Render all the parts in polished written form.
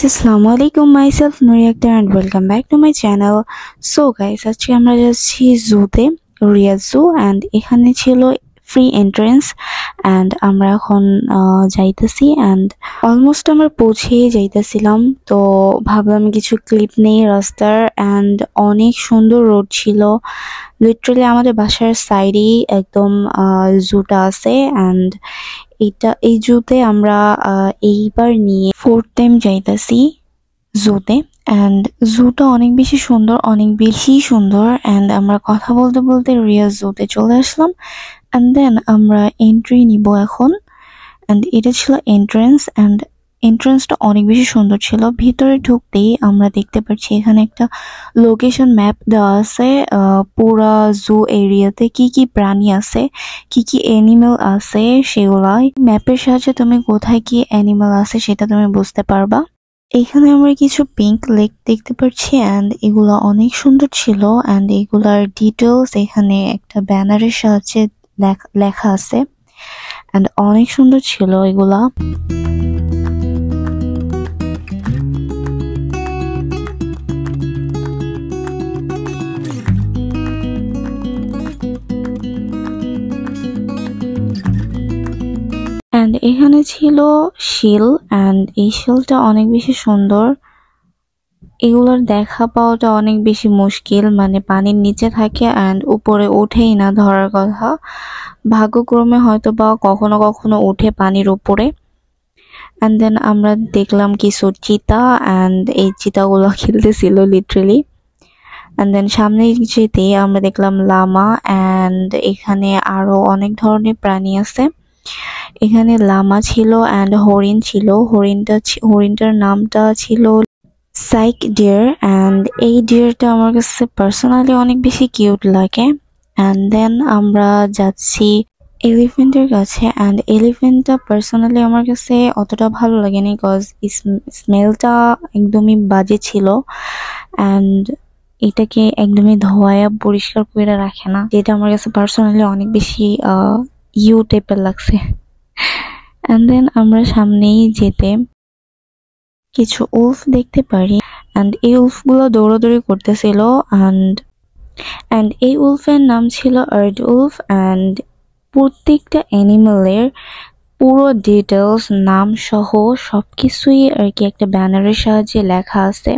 Assalamu alaikum, myself Nuri Akhtar and welcome back to my channel. So guys, আজকে আমরা যাচ্ছি জুতে, রিয়াদ জু, and এখানে ছিল ফ্রি এন্ট্রেন্স and আমরা এখন যাইতেছি and অলমোস্ট আমরা পৌঁছে যাইতেছিলাম। তো ভাবলাম কিছু ক্লিপ নেই রাস্তার and অনেক সুন্দর রোড ছিল। লিটারালি আমাদের বাসার সাইডেই একদম জুটা আছে and এই জুতে আমরা এইবার নিয়ে 4th টাইম যাইতাছি জুতে and জুটা অনেক বেশি সুন্দর and আমরা কথা বলতে বলতে রিয়াদ জুতে চলে আসলাম and then আমরা এন্ট্রি নিব এখন and এটা ছিল এন্ট্রান্সটা অনেক বেশি সুন্দর ছিল। ভিতরে ঢুকতেই আমরা দেখতে পাচ্ছি এখানে একটা লোকেশন ম্যাপ দেওয়া আছে পুরা জু এরিয়াতে কি কি প্রাণী আছে, কি কি অ্যানিমেল আছে, সেগুলাই ম্যাপের সাহায্যে তুমি কোথায় কি অ্যানিমেল আছে সেটা তুমি বুঝতে পারবা। এখানে আমরা কিছু পিঙ্ক লেক দেখতে পাচ্ছি and এগুলা অনেক সুন্দর ছিল and এগুলার ডিটেলস এখানে একটা ব্যানারের সাহায্যে লেখা আছে and অনেক সুন্দর ছিল এগুলা। and এখানে ছিল শিল and এই শিলটা অনেক বেশি সুন্দর। এগুলোর দেখা পাওয়াটা অনেক বেশি মুশকিল, মানে পানির নিচে থাকে and উপরে ওঠেই না ধরার কথা। ভাগ্যক্রমে হয়তো বা কখনো কখনো উঠে পানির উপরে। and then আমরা দেখলাম কিছু চিতা and এই চিতাগুলো খেলতেছিল লিটারালি and then সামনে যেতে আমরা দেখলাম লামা and এখানে আরো অনেক ধরনের প্রাণী আছে। এখানে লামা ছিল and হরিণ ছিল, হরিণটার নামটা ছিল সাইক ডিয়ার and এই ডিয়ারটা আমার কাছে পার্সোনালি অনেক বেশি কিউট লাগে। and then আমরা যাচ্ছি এলিফ্যান্টের কাছে and এলিফ্যান্টটা পার্সোনালি আমার কাছে অতটা ভালো লাগেনি কজ স্মেলটা একদমই বাজে ছিল and এটাকে একদমই ধোয়া পরিষ্কার করে রাখে না, যেটা আমার কাছে পার্সোনালি অনেক বেশি ইউ টাইপের লাগছে। and then আমরা সামনেই যেতে কিছু উলফ দেখতে পারি and এই উলফগুলো দৌড়াদৌড়ি করতেছিল and এই উলফের নাম ছিল আর্ড উলফ and প্রত্যেকটা অ্যানিমেলের পুরো ডিটেলস নাম সহ সবকিছুই আর কি একটা ব্যানারের সাহায্যে লেখা আছে,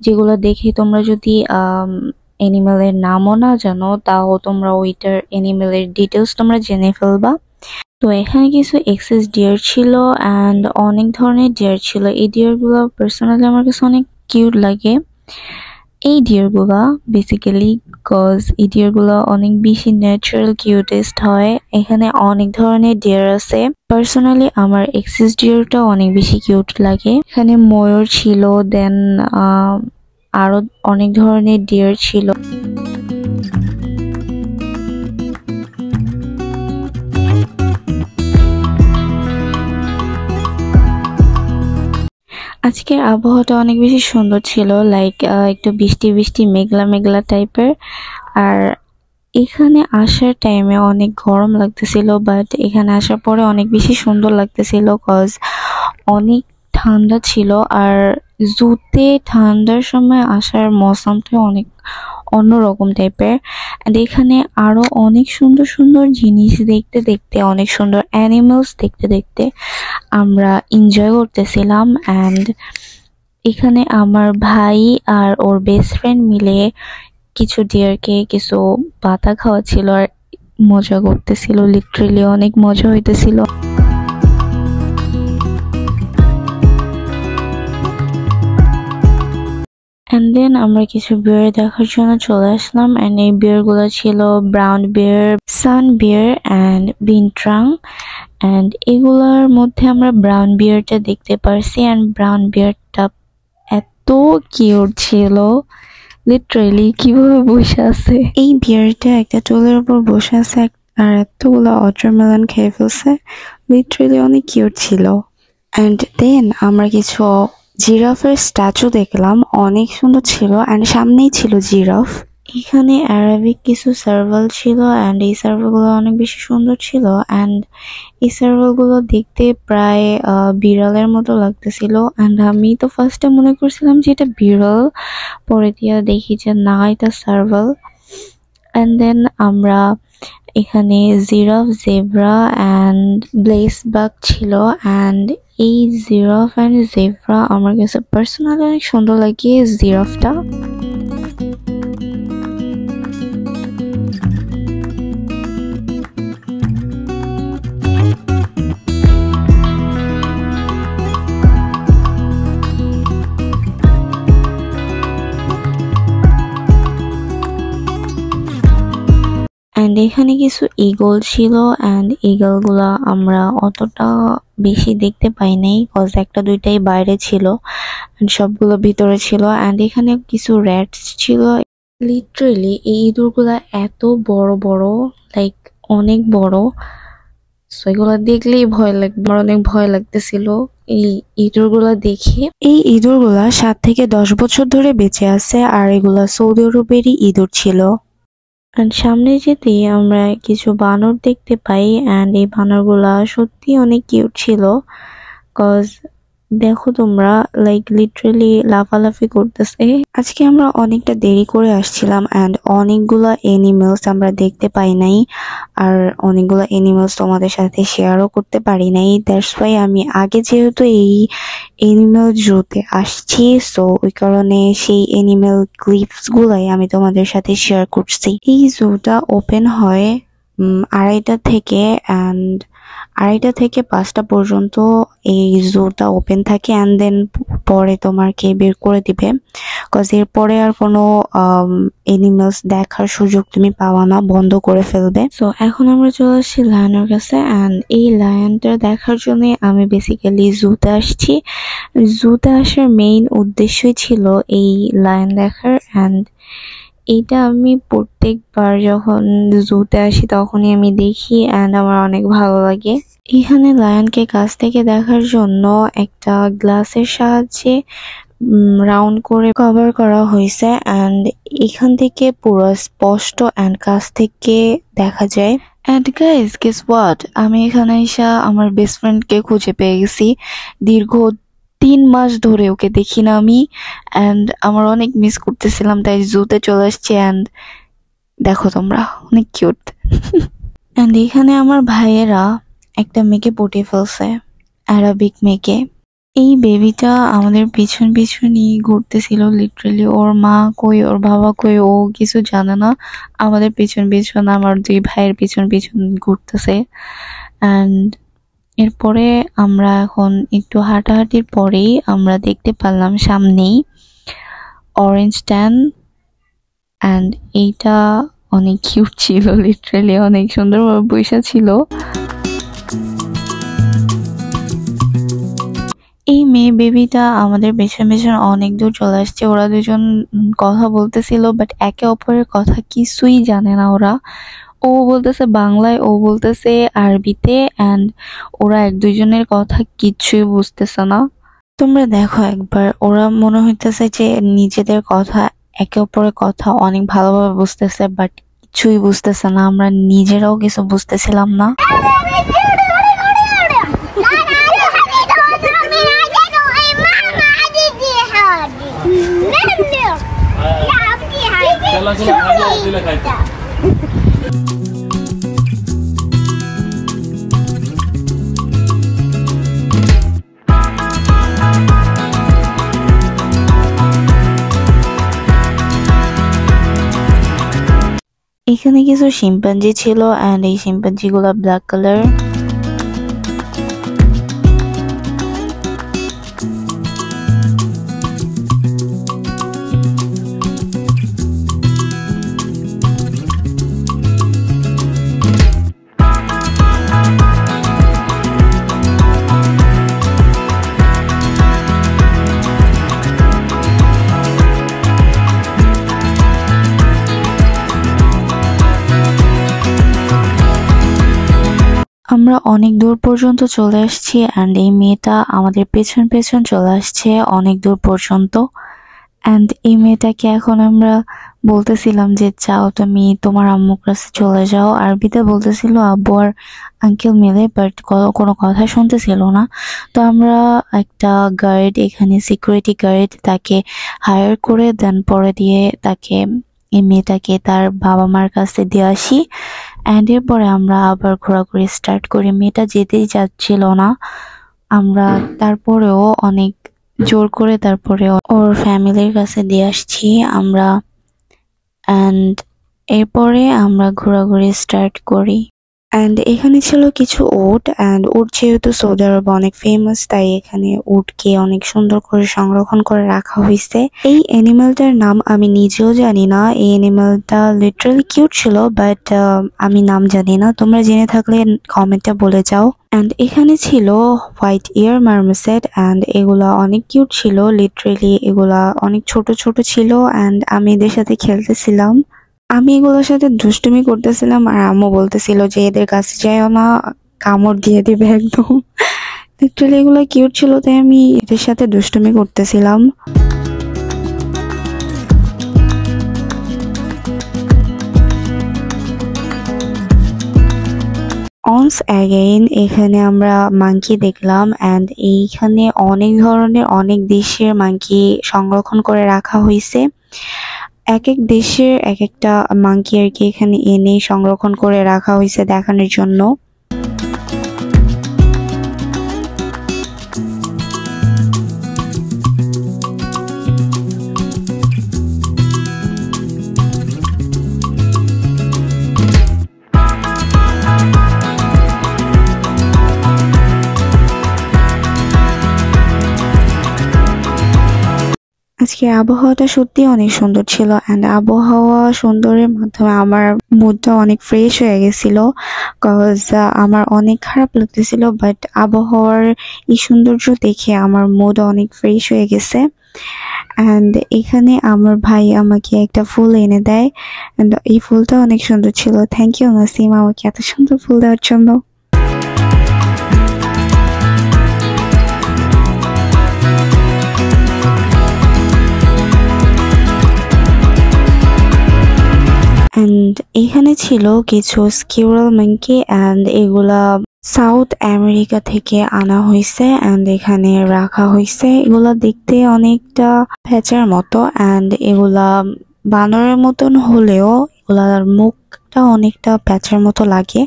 যেগুলো দেখে তোমরা যদি অ্যানিমেলের নামও না জানো তাও তোমরা ওইটার অ্যানিমেলের ডিটেলস তোমরা জেনে ফেলবা। তো এখানে কিছু এক্সেস ডিয়ার ছিল and অনেক ধরনের ডিয়ার ছিল। এই ডিয়ারগুলো পার্সোনালি আমার কাছে অনেক কিউট লাগে এই ডিয়ারগুলো বেসিক্যালি কজ এই ডিয়ারগুলো অনেক বেশি ন্যাচারাল কিউটেস্ট হয়। এখানে অনেক ধরনের ডিয়ার আছে, পার্সোনালি আমার এক্সেস ডিয়ারটা অনেক বেশি কিউট লাগে। এখানে ময়ূর ছিল দেন আরো অনেক ধরনের ডিয়ার ছিল। আজকের আবহাওয়াটা অনেক বেশি সুন্দর ছিল, লাইক একটু বৃষ্টি মেঘলা টাইপের। আর এখানে আসার টাইমে অনেক গরম লাগতেছিল বাট এখানে আসার পরে অনেক বেশি সুন্দর লাগতেছিল কজ অনেক ঠান্ডা ছিল। আর জুতে ঠান্ডার সময় আসার মৌসমটা অনেক অন্যরকম টাইপের and এখানে আরো অনেক সুন্দর জিনিস দেখতে অনেক সুন্দর অ্যানিমেলস দেখতে আমরা এনজয় করতেছিলাম। and এখানে আমার ভাই আর ওর বেস্ট ফ্রেন্ড মিলে কিছু ডিয়ারকে কিছু পাতা খাওয়াচ্ছিল আর মজা করতেছিল, লিটারালি অনেক মজা হইতেছিল। and then আমরা কিছু বিয়ার দেখার জন্য চলে আসলাম and এই বিয়ারগুলো ছিল brown beer, sun beer and Bintang and এগুলার মধ্যে আমরা ব্রাউন বিয়ারটা দেখতে পারছি and ব্রাউন বিয়ারটা এত কিউট ছিল, লিটারালি কিভাবে বসে আছে। এই বিয়ারটা একটা টুলের উপর বসে আছে আর এতগুলো ওয়াটারমেলন খেয়ে ফেলছে, লিটারালি অনেক কিউট ছিল। and then আমরা কিছু জিরাফের স্ট্যাচু দেখলাম, অনেক সুন্দর ছিল and সামনেই ছিল জিরাফ। এখানে অ্যারাবিক কিছু সার্ভাল ছিল অ্যান্ড এই সার্ভালগুলো অনেক বেশি সুন্দর ছিল অ্যান্ড এই সার্ভালগুলো দেখতে প্রায় বিড়ালের মতো লাগতেছিল অ্যান্ড আমি তো ফার্স্টে মনে করছিলাম যে এটা বিড়াল, পরে দিয়ে দেখি যে না এটা সার্ভাল। অ্যান্ড দেন আমরা এখানে জিরাফ, জেব্রা অ্যান্ড ব্লেসবাগ ছিল অ্যান্ড এই জিরাফ অ্যান্ড জেব্রা আমার কাছে পার্সোনালি অনেক সুন্দর লাগে জিরাফটা। অ্যান্ড এখানে কিছু ঈগল ছিল অ্যান্ড ঈগল গুলা আমরা অতটা বেশি দেখতে পাই নাই কজ একটা দুইটাই বাইরে ছিল and সবগুলো ভিতরে ছিল। অ্যান্ড এখানে কিছু র্যাটস ছিল। লিটারেলি এই ইঁদুরগুলা এত বড় বড়, লাইক অনেক বড়, সো এগুলা দেখলেই ভয় লাগবে। আমার অনেক ভয় লাগতেছিল এই ইঁদুরগুলা দেখে। এই ইঁদুরগুলা 7 থেকে 10 বছর ধরে বেঁচে আছে আর এগুলা সৌদি আরবেরই ইঁদুর ছিল। অ্যান্ড সামনে যেতেই আমরা কিছু বানর দেখতে পাই অ্যান্ড এই বানরগুলা সত্যি অনেক কিউট ছিল কজ দেখো তোমরা লাইক লিটারালি লাফালাফি করতেছে। আজকে আমরা অনেকটা দেরি করে আসছিলাম অ্যান্ড অনেকগুলা এনিমেলস আমরা দেখতে পাই নাই আর অনেকগুলো এনিমেলস তোমাদের সাথে শেয়ারও করতে পারি নাই। দ্যাটস ওয়াই আমি আগে যেহেতু এই এনিমেল জুতে আসছি সো ওই কারণে সেই এনিমেল ক্লিপস গুলাই আমি তোমাদের সাথে শেয়ার করছি। এই জুটা ওপেন হয় 2:30 থেকে অ্যান্ড 2:30 থেকে 5টা পর্যন্ত এই জুটা ওপেন থাকে অ্যান্ড দেন পরে তোমাকে বের করে দিবে কজ এরপরে আর কোনো এনিমেলস দেখার সুযোগ তুমি পাওয়া না, বন্ধ করে ফেলবে। সো এখন আমরা চলে আসছি লায়নের কাছে অ্যান্ড এই লায়নটা দেখার জন্য আমি বেসিক্যালি জুতে আসছি। জুতে আসার মেইন উদ্দেশ্যই ছিল এই লায়ন দেখার অ্যান্ড এইটা আমি প্রত্যেকবার যখন জুতে আসি তখনই আমি দেখি অ্যান্ড আমার অনেক ভালো লাগে। এখানে লায়নকে কাছ থেকে দেখার জন্য একটা গ্লাসের সাহায্যে রাউন্ড করে কভার করা হয়েছে অ্যান্ড এখান থেকে পুরো স্পষ্ট অ্যান্ড কাছ থেকে দেখা যায়। অ্যান্ড গাইস গেস হোয়াট, আমি এখানে এসে আমার বেস্ট ফ্রেন্ডকে খুঁজে পেয়ে গেছি। দীর্ঘ 3 মাস ধরে ওকে দেখি না আমি অ্যান্ড আমার অনেক মিস করতেছিলাম, তাই জুতে চলে আসছি অ্যান্ড দেখো তোমরা অনেক কিউট। অ্যান্ড এখানে আমার ভাইয়েরা একটা মেয়েকে পটিয়ে ফেলছে, অ্যারাবিক মেয়েকে। এই বেবিটা আমাদের পিছন পিছনই ঘুরতেছিল লিটারালি। ওর মা কই, ওর বাবা কই, ও কিছু জানে না। আমাদের পিছন পিছন, আমার 2 ভাইয়ের পিছন পিছন ঘুরতেছে। অ্যান্ড এরপরে আমরা এখন একটু হাঁটাহাঁটির পরেই আমরা দেখতে পারলাম সামনেই অরেঞ্জ ট্যান অ্যান্ড এইটা অনেক কিউট ছিল, লিটারালি অনেক সুন্দরভাবে বৈশা ছিল। এই মেয়ে বেবিটা আমাদের পেছন পেছন অনেক দূর চলে আসছে। ওরা দুজন কথা বলতেছিল বাট একে অপরের কথা কিছুই জানে না ওরা। ও বলতেছে বাংলায়, ও বলতেছে আরবিতে অ্যান্ড ওরা এক দুজনের কথা কিছুই বুঝতেছে না। তোমরা দেখো একবার, ওরা মনে হইতেছে যে নিজেদের কথা, একে অপরের কথা অনেক ভালোভাবে বুঝতেছে বাট কিছুই বুঝতেছে না। আমরা নিজেরাও কিছু বুঝতেছিলাম না। এখানে কিছু শিম্পাঞ্জি ছিল অ্যান্ড এই শিম্পাঞ্জি গুলা ব্ল্যাক কালার। আমরা অনেক দূর পর্যন্ত চলে আসছি অ্যান্ড এই মেয়েটা আমাদের পেছন পেছন চলে আসছে অনেক দূর পর্যন্ত অ্যান্ড এই মেয়েটাকে এখন আমরা বলতেছিলাম যে যাও তুমি তোমার আম্মুর কাছে চলে যাও, আরবিতে বলতেছিল আব্বু আর আঙ্কেল মিলে, বাট কোনো কথা শুনতেছিল না। তো আমরা একটা গার্ড, এখানে সিকিউরিটি গার্ড, তাকে হায়ার করে দেন পরে দিয়ে তাকে এই মেয়েটাকে তার বাবা মার কাছে দিয়ে আসি। অ্যান্ড এরপরে আমরা আবার ঘোরাঘুরি স্টার্ট করি। মেয়েটা যেতেই যাচ্ছিল না, আমরা তারপরেও অনেক জোর করে তারপরে ওর ফ্যামিলির কাছে দিয়ে আসছি আমরা। অ্যান্ড এরপরে আমরা ঘোরাঘুরি স্টার্ট করি। অ্যান্ড এখানে ছিল কিছু উট, অ্যান্ড উট যেহেতু সৌদি আরব অনেক ফেমাস, তাই এখানে উটকে অনেক সুন্দর করে সংরক্ষণ করে রাখা হয়েছে। এই অ্যানিমালটার নাম আমি নিজেও জানি না। এই অ্যানিমালটা লিটারালি কিউট ছিল, বাট আমি নাম জানি না। তোমরা জেনে থাকলে কমেন্টে বলে যাও। অ্যান্ড এখানে ছিল হোয়াইট ইয়ার মার্মোসেট, অ্যান্ড এগুলা অনেক কিউট ছিল। লিটারালি এগুলা অনেক ছোট ছোট ছিল, অ্যান্ড আমি এদের সাথে খেলতেছিলাম। আমি এগুলোর সাথে দুষ্টুমি করতেছিলাম, আর আম্মু বলতেছিল যে এদের কাছে যাইও না, কামড় দিয়ে দিবে একদম। লিটারালি এগুলো কিউট ছিল, তাই আমি এদের সাথে দুষ্টুমি করতেছিলাম। অনস অ্যাগেইন এখানে আমরা মাঙ্কি দেখলাম, অ্যান্ড এইখানে অনেক ধরনের অনেক দেশের মাঙ্কি সংরক্ষণ করে রাখা হয়েছে। এক এক দেশের এক একটা মাঙ্কি আর কি এখানে এনে সংরক্ষণ করে রাখা হয়েছে দেখানোর জন্য। আজকে আবহাওয়াটা সত্যি অনেক সুন্দর ছিল, অ্যান্ড আবহাওয়া সুন্দরের মাধ্যমে আমার মুডটা অনেক ফ্রেশ হয়ে গেছিল। কজ আমার অনেক খারাপ লাগতেছিল, বাট আবহাওয়ার এই সৌন্দর্য দেখে আমার মুড অনেক ফ্রেশ হয়ে গেছে। অ্যান্ড এখানে আমার ভাই আমাকে একটা ফুল এনে দেয়, অ্যান্ড এই ফুলটা অনেক সুন্দর ছিল। থ্যাংক ইউ নাসিম আমাকে এত সুন্দর ফুল দেওয়ার জন্য। অ্যান্ড এখানে ছিল কিছু স্কিউরাল মাঙ্কি, অ্যান্ড এগুলা সাউথ আমেরিকা থেকে আনা হয়েছে, অ্যান্ড এখানে রাখা হয়েছে। এগুলা দেখতে অনেকটা প্যাঁচার মতো, অ্যান্ড এগুলা বানরের মতন হলেও এগুলার মুখটা অনেকটা প্যাঁচার মতো লাগে।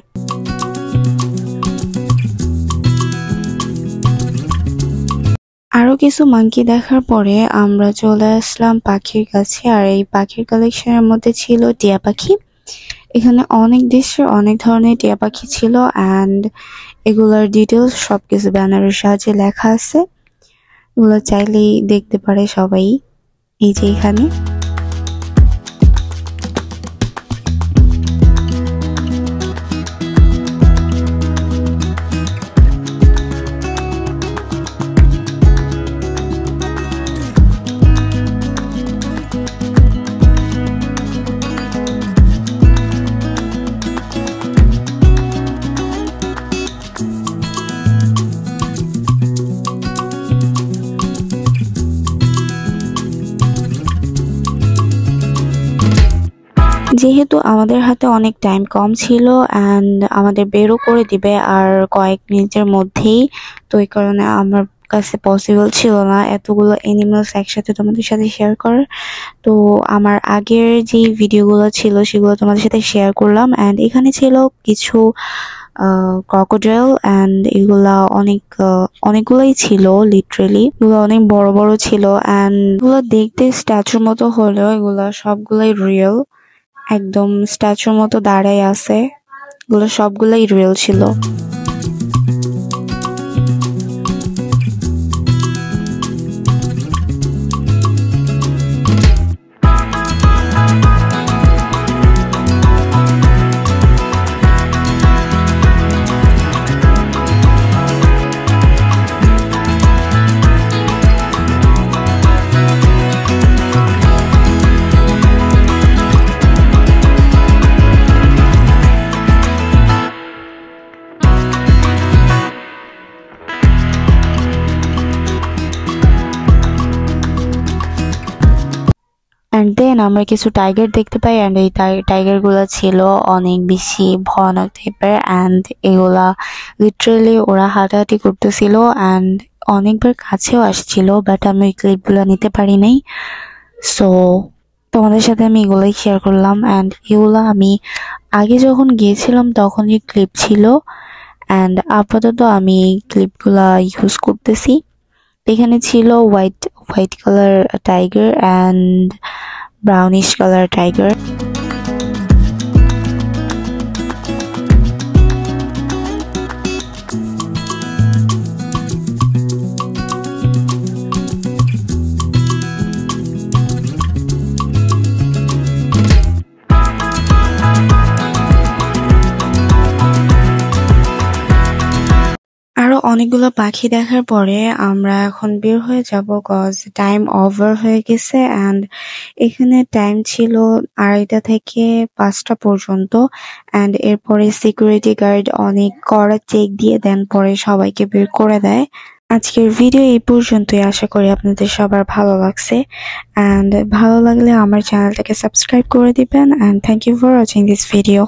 আরো কিছু মাঙ্কি দেখার পরে আমরা চলে আসলাম পাখির কাছে, আর এই পাখির কালেকশনের মধ্যে ছিল টিয়া পাখি। এখানে অনেক দেশের অনেক ধরনের টিয়া পাখি ছিল, অ্যান্ড এগুলার ডিটেলস সবকিছু ব্যানারের সাহায্যে লেখা আছে। এগুলো চাইলেই দেখতে পারে সবাই, এই যে এখানে। যেহেতু আমাদের হাতে অনেক টাইম কম ছিল, অ্যান্ড আমাদের বেরও করে দিবে আর কয়েক মিনিটের মধ্যেই, তো এই কারণে আমার কাছে পসিবল ছিল না এতগুলো অ্যানিমালস একসাথে তোমাদের সাথে শেয়ার করার। তো আমার আগের যে ভিডিওগুলো ছিল সেগুলো তোমাদের সাথে শেয়ার করলাম। অ্যান্ড এখানে ছিল কিছু ক্রকোডাইল, অ্যান্ড এগুলা অনেকগুলোই ছিল। লিটারেলি এগুলো অনেক বড় বড় ছিল, অ্যান্ড এগুলো দেখতে স্ট্যাচুর মতো হলেও এগুলা সবগুলাই রিয়েল, একদম স্ট্যাচুর মতো দাঁড়ায় আছে। এগুলো সবগুলাই রিয়েল ছিল। অ্যান্ড দেন আমরা কিছু টাইগার দেখতে পাই, অ্যান্ড এই টাইগারগুলো ছিল অনেক বেশি ভয়ানক টাইপের, অ্যান্ড এগুলা লিটারেলি ওরা হাঁটাহাঁটি করতেছিল অ্যান্ড অনেকবার কাছেও আসছিল, বাট আমি ওই ক্লিপগুলো নিতে পারি নাই। সো তোমাদের সাথে আমি এগুলোই শেয়ার করলাম, অ্যান্ড এগুলো আমি আগে যখন গিয়েছিলাম তখন এই ক্লিপ ছিল, অ্যান্ড আপাতত আমি এই ক্লিপগুলা ইউজ করতেছি। এখানে ছিল white colour tiger and brownish colour tiger. আরো অনেকগুলো পাখি দেখার পরে আমরা এখন বের হয়ে যাব, কজ টাইম ওভার হয়ে গেছে, অ্যান্ড এখানে টাইম ছিল 2:30 থেকে 5টা পর্যন্ত, অ্যান্ড এরপরে সিকিউরিটি গার্ড অনেক কড়া চেক দিয়ে দেন, পরে সবাইকে বের করে দেয়। আজকের ভিডিও এই পর্যন্তই, আশা করি আপনাদের সবার ভালো লাগছে, অ্যান্ড ভালো লাগলে আমার চ্যানেলটাকে সাবস্ক্রাইব করে দিবেন, and thank you for watching this video.